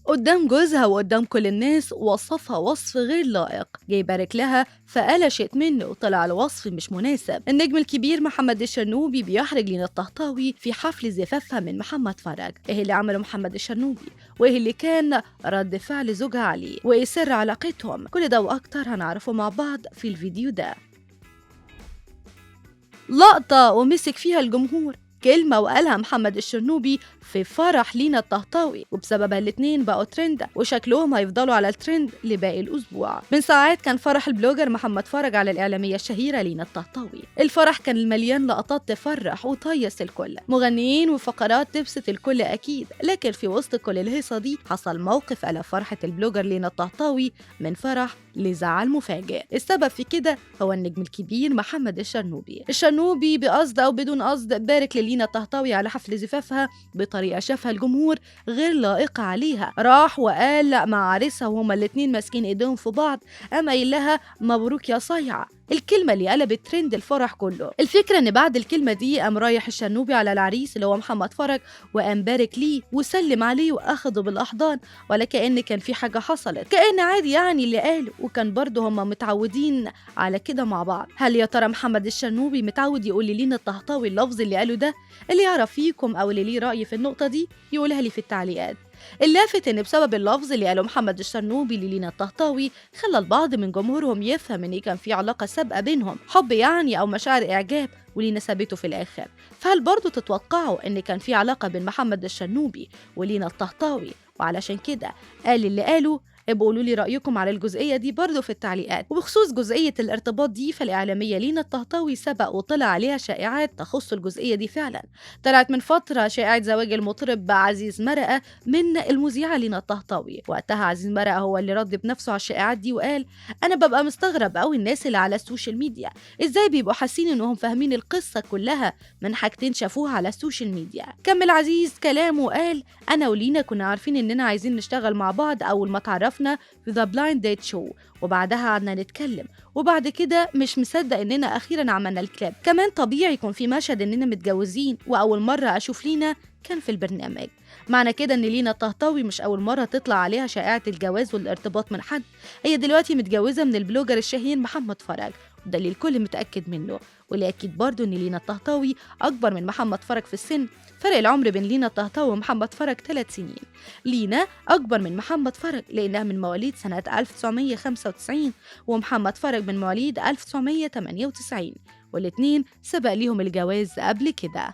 قدام جوزها وقدام كل الناس وصفها وصف غير لائق، جاي يبارك لها فقلشت منه وطلع الوصف مش مناسب. النجم الكبير محمد الشرنوبي بيحرج لينا الطهطاوي في حفل زفافها من محمد فرج. ايه اللي عمله محمد الشرنوبي؟ وايه اللي كان رد فعل زوجها عليه؟ وايه سر علاقتهم؟ كل ده واكتر هنعرفه مع بعض في الفيديو ده. لقطة ومسك فيها الجمهور، كلمة وقالها محمد الشرنوبي في فرح لينا الطهطاوي، وبسببها الاتنين بقوا ترند وشكلهم هيفضلوا على الترند لباقي الأسبوع. من ساعات كان فرح البلوجر محمد فرج على الإعلامية الشهيرة لينا الطهطاوي. الفرح كان مليان لقطات تفرح وطيس الكل، مغنيين وفقرات تبسط الكل أكيد، لكن في وسط كل الهيصة دي حصل موقف قلب فرحة البلوجر لينا الطهطاوي من فرح لزعل مفاجئ. السبب في كده هو النجم الكبير محمد الشرنوبي بقصد أو بدون قصد بارك لينا الطهطاوي على حفل زفافها بطريقة شافها الجمهور غير لائقة عليها. راح وقال مع عريسها وهما الاتنين ماسكين ايديهم في بعض، قام قايل لها مبروك يا صيعة، الكلمة اللي قلبت ترند الفرح كله. الفكرة ان بعد الكلمة دي قام رايح الشرنوبي على العريس اللي هو محمد فرج وقام بارك ليه وسلم عليه واخده بالاحضان، ولا كأن كان في حاجة حصلت، كأن عادي يعني اللي قاله، وكان برضه هما متعودين على كده مع بعض. هل يا ترى محمد الشرنوبي متعود يقول لينا الطهطاوي اللفظ اللي قاله ده؟ اللي يعرف فيكم او اللي ليه رأي في النقطة دي يقولها لي في التعليقات. اللافت ان بسبب اللفظ اللي قاله محمد الشرنوبي للينا الطهطاوي خلى البعض من جمهورهم يفهم ان كان في علاقه سابقه بينهم، حب يعني او مشاعر اعجاب، ولينا سابته في الاخر. فهل برضو تتوقعوا ان كان في علاقه بين محمد الشرنوبي ولينا الطهطاوي وعلشان كده قال اللي قاله؟ ابقوا قولوا لي رايكم على الجزئيه دي برضو في التعليقات. وبخصوص جزئيه الارتباط دي فالاعلاميه لينا الطهطاوي سبق وطلع عليها شائعات تخص الجزئيه دي. فعلا طلعت من فتره شائعه زواج المطرب عزيز مرقه من المذيعه لينا الطهطاوي. وقتها عزيز مرقه هو اللي رد بنفسه على الشائعات دي وقال انا ببقى مستغرب قوي الناس اللي على السوشيال ميديا ازاي بيبقوا حاسين انهم فاهمين القصه كلها من حاجتين شافوها على السوشيال ميديا. كمل عزيز كلامه وقال انا ولينا كنا عارفين اننا عايزين نشتغل مع بعض اول ما تعرفنا في ذا بلايند ديت شو، وبعدها قعدنا نتكلم، وبعد كده مش مصدق اننا اخيرا عملنا الكليب. كمان طبيعي يكون في مشهد اننا متجوزين، واول مره اشوف لينا كان في البرنامج. معنى كده ان لينا الطهطاوي مش اول مره تطلع عليها شائعه الجواز والارتباط من حد، هي دلوقتي متجوزه من البلوجر الشهير محمد فرج، وده اللي الكل متاكد منه. واللي اكيد برضه ان لينا الطهطاوي اكبر من محمد فرج في السن، فرق العمر بين لينا الطهطاوي ومحمد فرج 3 سنين. لينا اكبر من محمد فرج لانها من مواليد سنه 1995، ومحمد فرج من مواليد 1998، والاتنين سبق ليهم الجواز قبل كده.